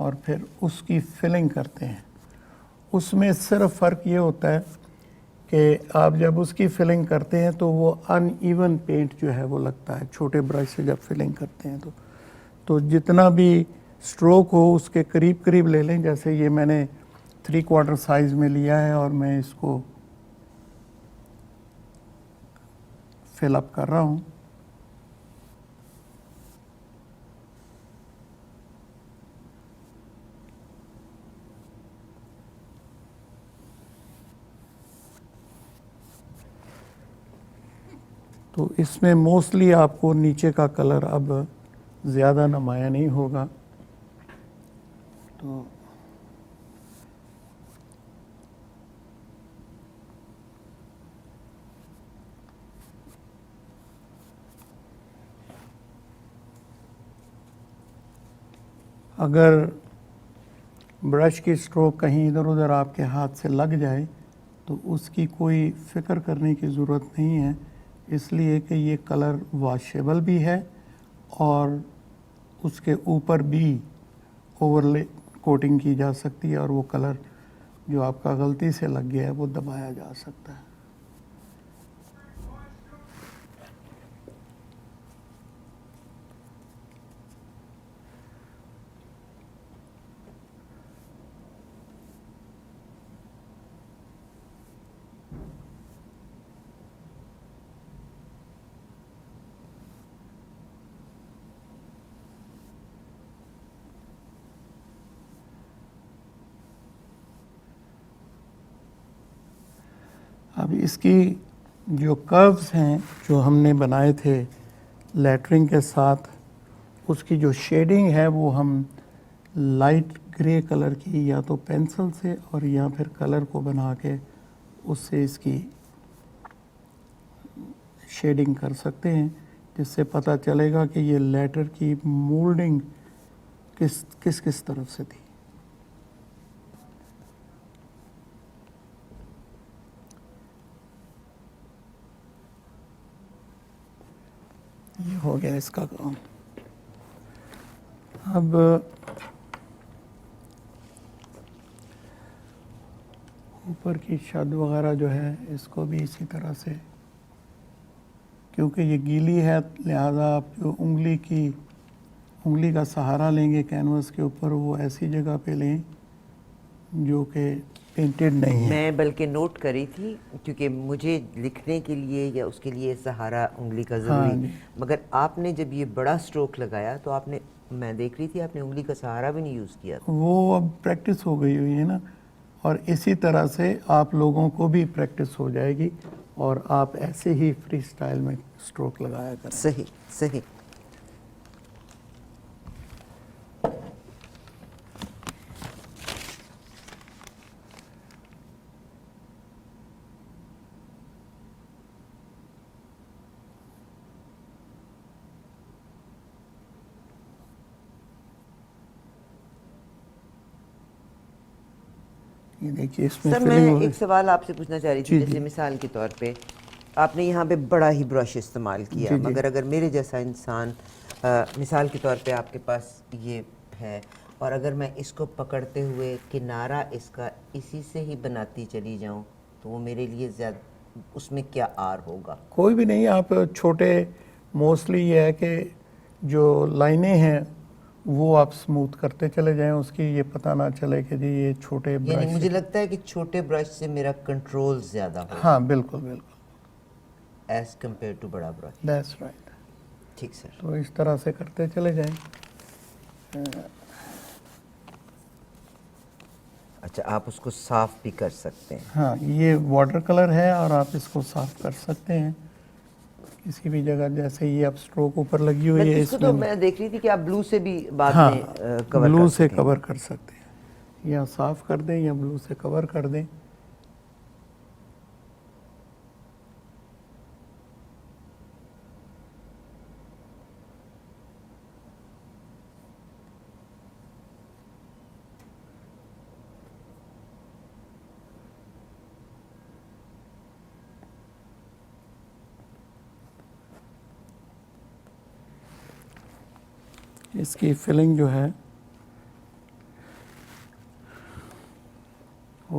اور پھر اس کی فلنگ کرتے ہیں. اس میں صرف فرق یہ ہوتا ہے کہ آپ جب اس کی فلنگ کرتے ہیں تو وہ ان ایون پینٹ جو ہے وہ لگتا ہے. چھوٹے برش سے جب فلنگ کرتے ہیں تو جتنا بھی اسٹروک ہو اس کے قریب قریب لے لیں. جیسے یہ میں نے 3/4 سائز میں لیا ہے اور میں اس کو فل اپ کر رہا ہوں. تو اس میں موسٹلی آپ کو نیچے کا کلر اب زیادہ نمایاں نہیں ہوگا. تو اگر برش کی اسٹروک کہیں ادھر ادھر آپ کے ہاتھ سے لگ جائے تو اس کی کوئی فکر کرنے کی ضرورت نہیں ہے، اس لیے کہ یہ کلر واشیبل بھی ہے اور اس کے اوپر بھی اوورلے کوٹنگ کی جا سکتی ہے اور وہ کلر جو آپ کا غلطی سے لگ گیا ہے وہ دبایا جا سکتا ہے. اب اس کی جو کروز ہیں جو ہم نے بنائے تھے لیٹرنگ کے ساتھ، اس کی جو شیڈنگ ہے وہ ہم لائٹ گرے کلر کی یا تو پینسل سے اور یا پھر کلر کو بنا کے اس سے اس کی شیڈنگ کر سکتے ہیں، جس سے پتہ چلے گا کہ یہ لیٹر کی مولڈنگ کس طرف سے تھی. یہ ہو گیا اس کا کام. اب اوپر کی شد وغیرہ جو ہے اس کو بھی اسی طرح سے، کیونکہ یہ گیلی ہے لہذا آپ جو انگلی کا سہارا لیں گے کینوس کے اوپر وہ ایسی جگہ پہ لیں جو کہ پینٹڈ نہیں ہے. میں بلکہ نوٹ کری تھی کیونکہ مجھے لکھنے کے لیے یا اس کے لیے سہارا انگلی کا ضروری، مگر آپ نے جب یہ بڑا اسٹروک لگایا تو آپ نے، میں دیکھ رہی تھی آپ نے انگلی کا سہارا بھی نہیں یوز کیا. وہ اب پریکٹس ہو گئی ہوئی ہے نا، اور اسی طرح سے آپ لوگوں کو بھی پریکٹس ہو جائے گی اور آپ ایسے ہی فری سٹائل میں اسٹروک لگایا کریں. صحیح صحیح. یہ دیکھیے اس میں سر میں ایک سوال آپ سے پوچھنا چاہ رہی تھی، جیسے مثال کے طور پہ آپ نے یہاں پہ بڑا ہی برش استعمال کیا، مگر اگر میرے جیسا انسان، مثال کے طور پہ آپ کے پاس یہ ہے اور اگر میں اس کو پکڑتے ہوئے کنارہ اس کا اسی سے ہی بناتی چلی جاؤں تو وہ میرے لیے زیادہ، اس میں کیا آر ہوگا؟ کوئی بھی نہیں. آپ چھوٹے، موسٹلی یہ ہے کہ جو لائنیں ہیں وہ آپ سموتھ کرتے چلے جائیں، اس کی یہ پتہ نہ چلے کہ جی یہ چھوٹے برش. یعنی مجھے لگتا ہے کہ چھوٹے برش سے میرا کنٹرول زیادہ ہوگا. ہاں بالکل بالکل. ایز کمپیئر ٹو بڑا برش. That's right. ٹھیک سر. تو اس طرح سے کرتے چلے جائیں. اچھا، آپ اس کو صاف بھی کر سکتے ہیں. ہاں یہ واٹر کلر ہے اور آپ اس کو صاف کر سکتے ہیں کسی بھی جگہ. جیسے یہ اب اسٹروک اوپر لگی ہوئی ہے اس کو تو میں دیکھ رہی تھی کہ آپ بلو سے بھی بعد ہاں میں کور بلو کر سے سکیں. کور کر سکتے ہیں، یا صاف کر دیں یا بلو سے کور کر دیں. اس کی فلنگ جو ہے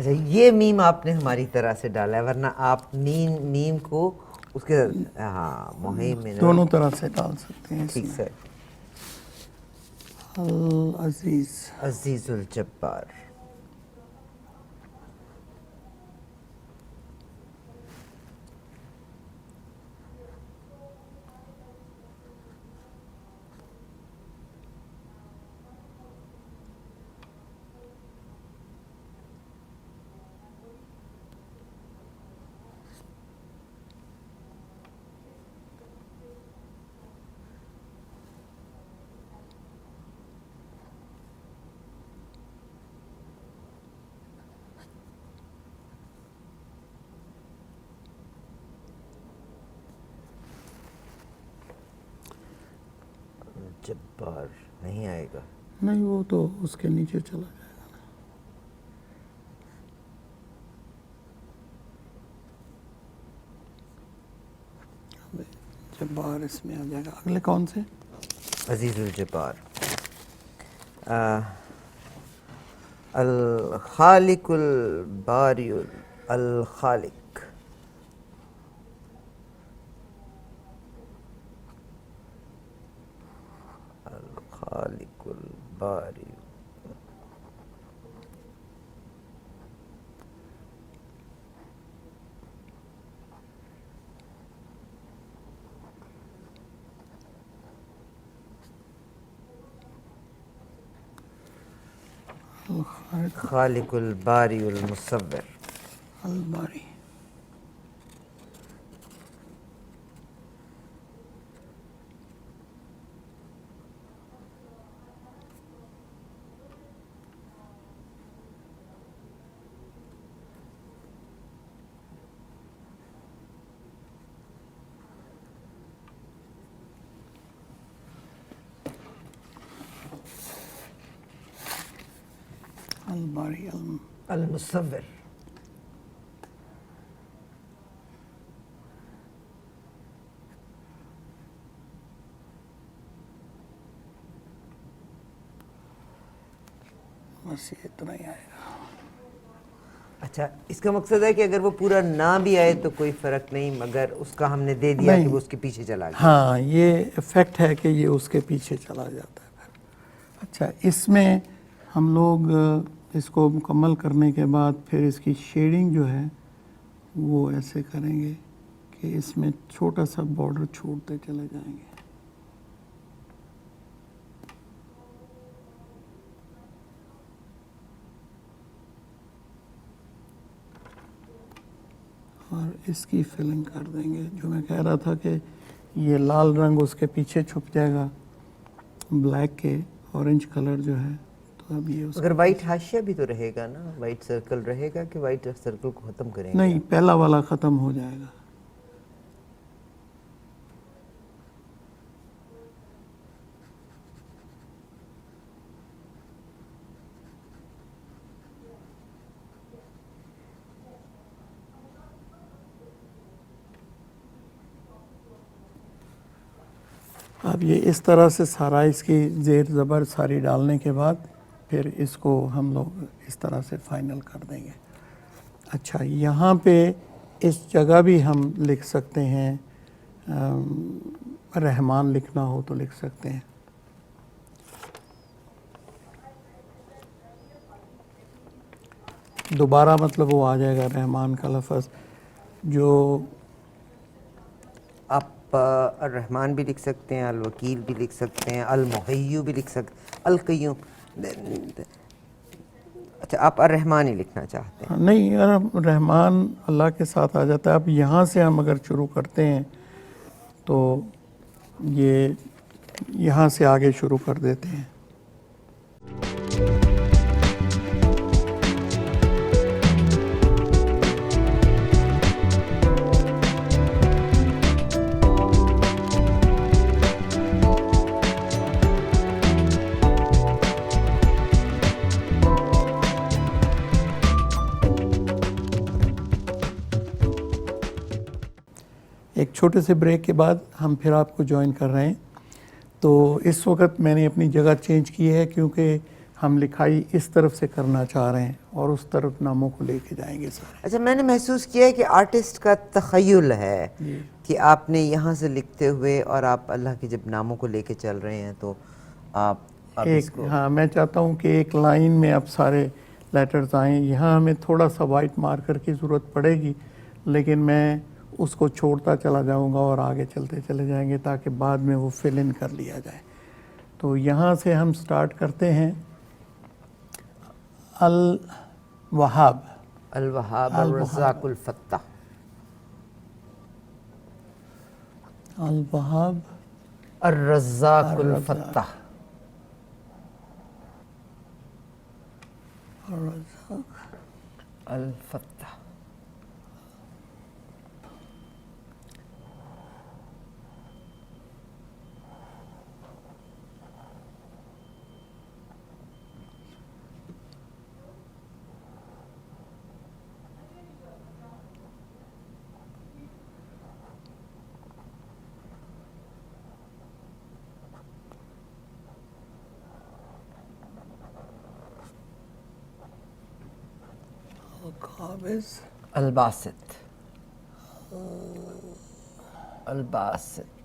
اچھا یہ میم آپ نے ہماری طرح سے ڈالا ہے، ورنہ آپ نیم کو اس کے ہاں مہم میں دونوں طرح سے ڈال سکتے ہیں اس ٹھیک میں. سر. العزیز. عزیز الجبار. جبار نہیں آئے گا. نہیں وہ تو اس کے نیچے چلا جائے گا نا. جبار اس میں آ جائے گا. اگلے کون سے؟ عزیز الجبار. الخالق الباری الخالق. الخالق الباری. خالق الباری المصور. الباری. الباری المصور. بس یہ اتنا ہی آئے گا. اچھا اس کا مقصد ہے کہ اگر وہ پورا نہ بھی آئے تو کوئی فرق نہیں، مگر اس کا ہم نے دے دیا کہ وہ اس کے پیچھے چلا گیا. ہاں یہ افیکٹ ہے کہ یہ اس کے پیچھے چلا جاتا ہے. اچھا اس میں ہم لوگ اس کو مکمل کرنے کے بعد پھر اس کی شیڈنگ جو ہے وہ ایسے کریں گے کہ اس میں چھوٹا سا بارڈر چھوڑتے چلے جائیں گے. اور اس کی فلنگ کر دیں گے. جو میں کہہ رہا تھا کہ یہ لال رنگ اس کے پیچھے چھپ جائے گا بلیک کے، اورنج کلر جو ہے تو اب یہ اگر وائٹ حاشیہ بھی تو رہے گا نا، وائٹ سرکل رہے گا کہ وائٹ سرکل کو ختم کریں گے؟ نہیں پہلا والا ختم ہو جائے گا. اب یہ اس طرح سے سارا اس کی زیر زبر ساری ڈالنے کے بعد پھر اس کو ہم لوگ اس طرح سے فائنل کر دیں گے. اچھا یہاں پہ اس جگہ بھی ہم لکھ سکتے ہیں، رحمان لکھنا ہو تو لکھ سکتے ہیں. دوبارہ مطلب وہ آ جائے گا رحمان کا لفظ. جو آپ الرحمن بھی لکھ سکتے ہیں، الوکیل بھی لکھ سکتے ہیں، المحیو بھی لکھ سکتے ہیں، القیوم. اچھا آپ الرحمن ہی لکھنا چاہتے ہیں؟ نہیں رحمان اللہ کے ساتھ آ جاتا ہے. اب یہاں سے ہم اگر شروع کرتے ہیں تو یہ یہاں سے آگے شروع کر دیتے ہیں. ایک چھوٹے سے بریک کے بعد ہم پھر آپ کو جوائن کر رہے ہیں. تو اس وقت میں نے اپنی جگہ چینج کی ہے کیونکہ ہم لکھائی اس طرف سے کرنا چاہ رہے ہیں اور اس طرف ناموں کو لے کے جائیں گے سارے. اچھا میں نے محسوس کیا ہے کہ آرٹسٹ کا تخیل ہے جی کہ آپ نے یہاں سے لکھتے ہوئے اور آپ اللہ کے جب ناموں کو لے کے چل رہے ہیں تو آپ اب اس ایک کو ہاں میں چاہتا ہوں کہ ایک لائن میں اب سارے لیٹرز آئیں. یہاں ہمیں تھوڑا سا وائٹ مارکر کی ضرورت پڑے گی لیکن میں اس کو چھوڑتا چلا جاؤں گا اور آگے چلتے چلے جائیں گے تاکہ بعد میں وہ فل ان کر لیا جائے. تو یہاں سے ہم سٹارٹ کرتے ہیں الوہاب. الوہاب الرزاق الفتاح. الوہاب الرزاق الرزاق الفتاح. الرزاق الفتاح. القابض الباسط. الباسط.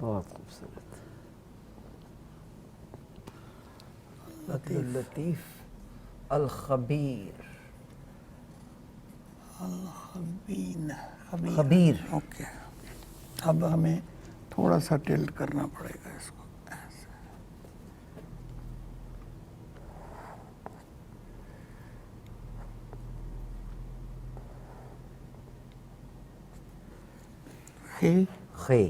بہت خوبصورت. اللطیف. الخبیر. الخبین خبیر. اوکے. اب ہمیں تھوڑا سا ٹلٹ کرنا پڑے گا اس کو ایسے. خی خے.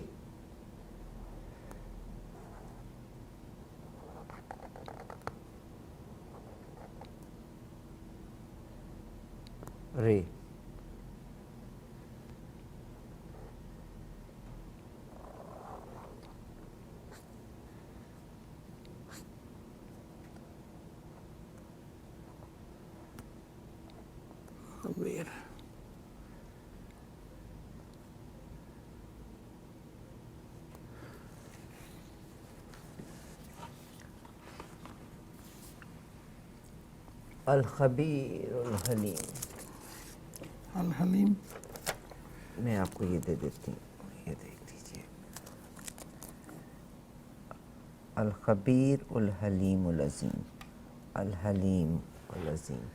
رے. خبیر. الخبیر الحلیم. الحلیم. میں آپ کو یہ دے دیتی ہوں, یہ دیکھ لیجیے. الخبیر الحلیم العظیم. الحلیم العظیم.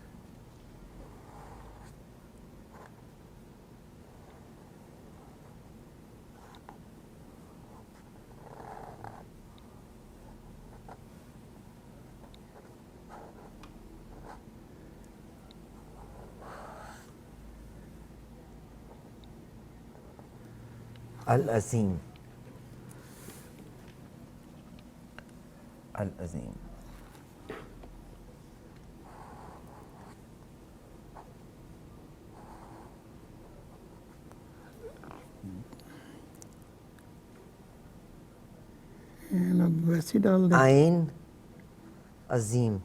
العظیم. العظیم. اب ویسی ڈال دیں. عین عظیم.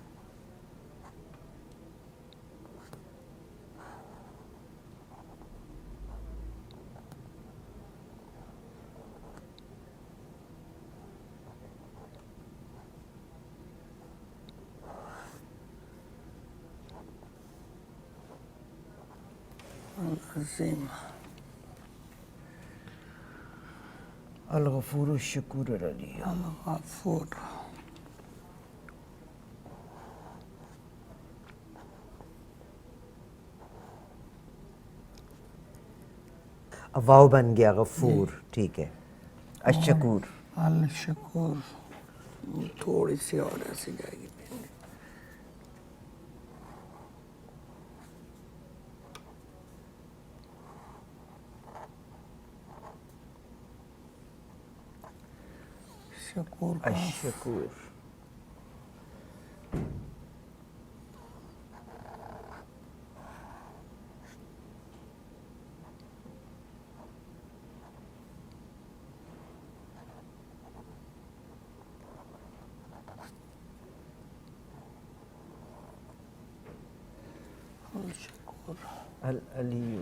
عظیم. الغفور الشکور العلیم. الغفور. واو بن گیا غفور. ٹھیک ہے. الشکور. الشکور. تھوڑی سی اور ایسی جائے گی. الشکور کا الشکور. الشکور العلی.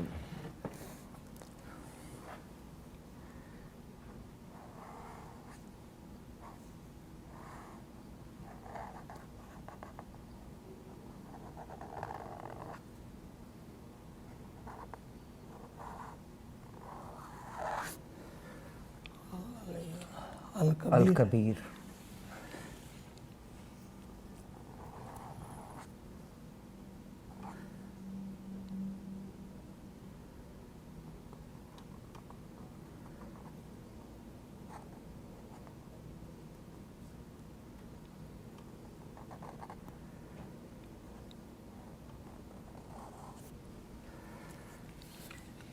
الکبیر الکبیر.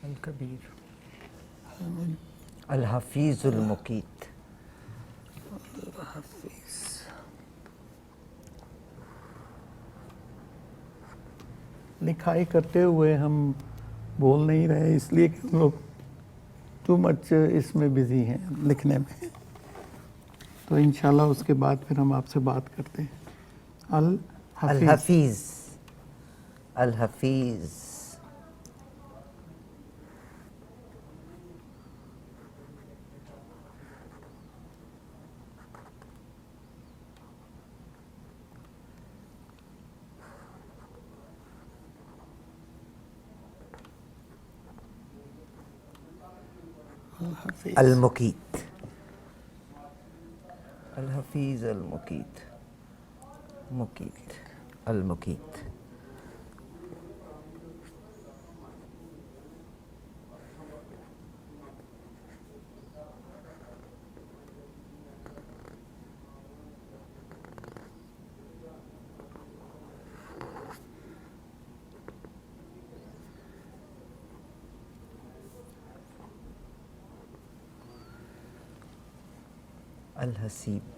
الکبیر. الحفیظ المقیت. لکھائی کرتے ہوئے ہم بول نہیں رہے اس لیے کہ ہم لوگ ٹو مچ اس میں بزی ہیں لکھنے میں، تو انشاءاللہ اس کے بعد پھر ہم آپ سے بات کرتے ہیں. الحفیظ. الحفیظ. الحفیظ. الحفیظ. المقیت. الحفیظ المقیت. مقیت. المقیت. الحسیب.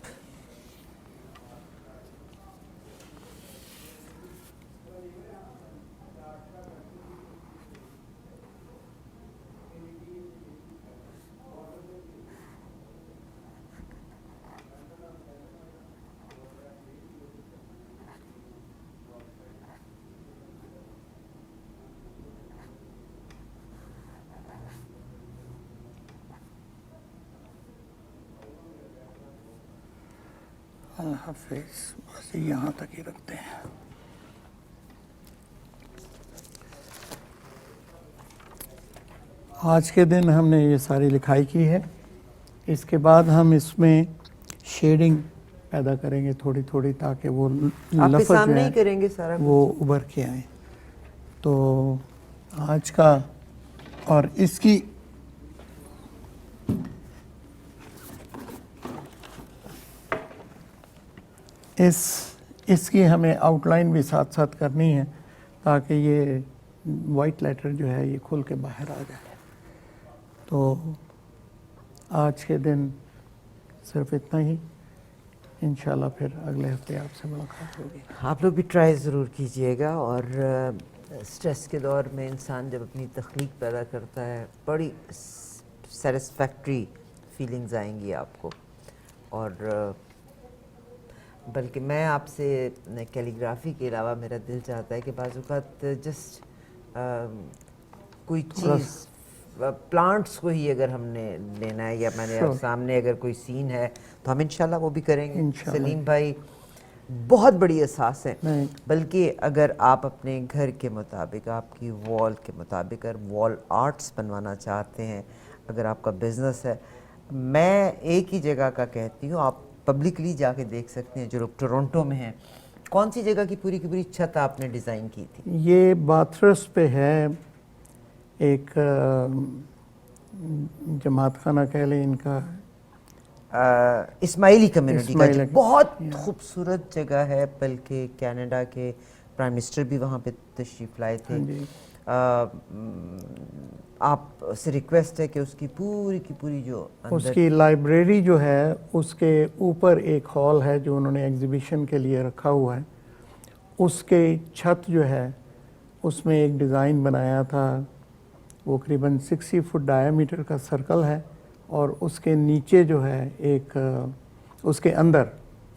الحفیظ. بس یہاں تک ہی رکھتے ہیں. آج کے دن ہم نے یہ ساری لکھائی کی ہے. اس کے بعد ہم اس میں شیڈنگ پیدا کریں گے تھوڑی تھوڑی، تاکہ وہ آپ کے لفظ جو سامنے ہی ہے کریں گے سارا وہ ابھر کے آئیں. تو آج کا اور اس کی اس کی ہمیں آؤٹ لائن بھی ساتھ ساتھ کرنی ہے، تاکہ یہ وائٹ لیٹر جو ہے یہ کھل کے باہر آ جائے. تو آج کے دن صرف اتنا ہی. انشاءاللہ پھر اگلے ہفتے آپ سے ملاقات ہوگی. آپ لوگ بھی ٹرائی ضرور کیجئے گا. اور سٹریس کے دور میں انسان جب اپنی تخلیق پیدا کرتا ہے، بڑی سیٹسفیکٹری فیلنگز آئیں گی آپ کو. اور بلکہ میں آپ سے کیلیگرافی کے علاوہ میرا دل چاہتا ہے کہ بعض اوقات جسٹ کوئی چیز پلانٹس کو ہی اگر ہم نے لینا ہے، یا میں نے سامنے اگر کوئی سین ہے تو ہم انشاءاللہ وہ بھی کریں گے. سلیم بھائی بہت بڑی احساس ہے. بلکہ اگر آپ اپنے گھر کے مطابق، آپ کی وال کے مطابق اگر وال آرٹس بنوانا چاہتے ہیں، اگر آپ کا بزنس ہے، میں ایک ہی جگہ کا کہتی ہوں، آپ پبلکلی جا کے دیکھ سکتے ہیں. جو لوگ ٹورنٹو میں ہیں، کون سی جگہ کی پوری چھت آپ نے ڈیزائن کی تھی؟ یہ باتھرس پہ ہے. ایک جماعت خانہ کہہ لیں ان کا، اسماعیلی کمیونٹی کا. بہت خوبصورت جگہ ہے. بلکہ کینیڈا کے پرائم منسٹر بھی وہاں پہ تشریف لائے تھے. آپ سے ریکویسٹ ہے کہ اس کی پوری جو اس کی لائبریری جو ہے اس کے اوپر ایک ہال ہے جو انہوں نے ایگزیبیشن کے لیے رکھا ہوا ہے. اس کے چھت جو ہے اس میں ایک ڈیزائن بنایا تھا, وہ قریباً 60 فٹ ڈائیمیٹر کا سرکل ہے, اور اس کے نیچے جو ہے ایک اس کے اندر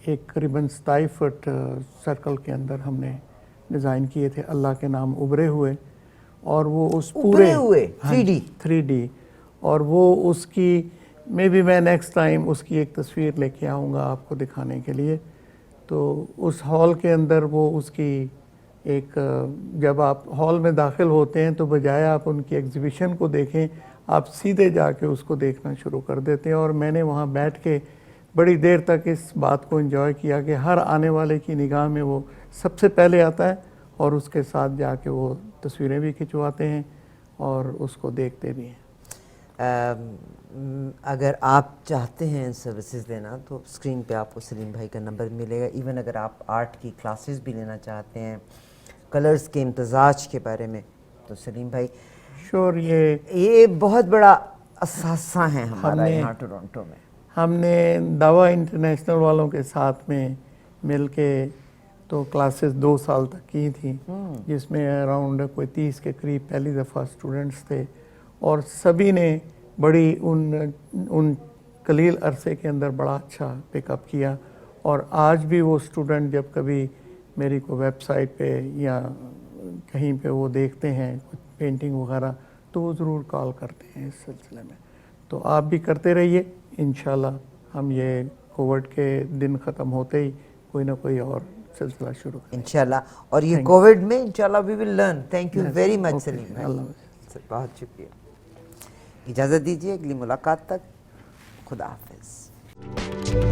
ایک قریباً 27 فٹ سرکل کے اندر ہم نے ڈیزائن کیے تھے اللہ کے نام ابھرے ہوئے, اور وہ اس پورے 3D, اور وہ اس کی میں نیکسٹ ٹائم اس کی ایک تصویر لے کے آؤں گا آپ کو دکھانے کے لیے. تو اس ہال کے اندر وہ اس کی ایک, جب آپ ہال میں داخل ہوتے ہیں تو بجائے آپ ان کی ایگزیبیشن کو دیکھیں آپ سیدھے جا کے اس کو دیکھنا شروع کر دیتے ہیں. اور میں نے وہاں بیٹھ کے بڑی دیر تک اس بات کو انجوائے کیا کہ ہر آنے والے کی نگاہ میں وہ سب سے پہلے آتا ہے, اور اس کے ساتھ جا کے وہ تصویریں بھی کھنچواتے ہیں اور اس کو دیکھتے بھی ہیں. اگر آپ چاہتے ہیں سروسز لینا تو اسکرین پہ آپ کو سلیم بھائی کا نمبر ملے گا. ایون اگر آپ آرٹ کی کلاسز بھی لینا چاہتے ہیں, کلرز کے امتزاج کے بارے میں, تو سلیم بھائی شور یہ بہت بڑا اثاثہ ہے ہمارا یہاں ٹورنٹو میں. ہم نے دعویٰ انٹرنیشنل والوں کے ساتھ میں مل کے تو کلاسز 2 سال تک کی تھیں, جس میں اراؤنڈ کوئی 30 کے قریب پہلی دفعہ اسٹوڈنٹس تھے, اور سبھی نے بڑی ان قلیل عرصے کے اندر بڑا اچھا پک اپ کیا. اور آج بھی وہ اسٹوڈنٹ جب کبھی میری کو ویب سائٹ پہ یا کہیں پہ وہ دیکھتے ہیں کچھ پینٹنگ وغیرہ تو وہ ضرور کال کرتے ہیں اس سلسلے میں. تو آپ بھی کرتے رہیے, انشاءاللہ ہم یہ کووڈ کے دن ختم ہوتے ہی کوئی نہ کوئی اور سلسلہ شروع کریں انشاءاللہ. اور یہ کووڈ میں انشاءاللہ we will learn. Thank you very much Salim بھائی, بہت شکریہ. اجازت دیجیے اگلی ملاقات تک, خدا حافظ.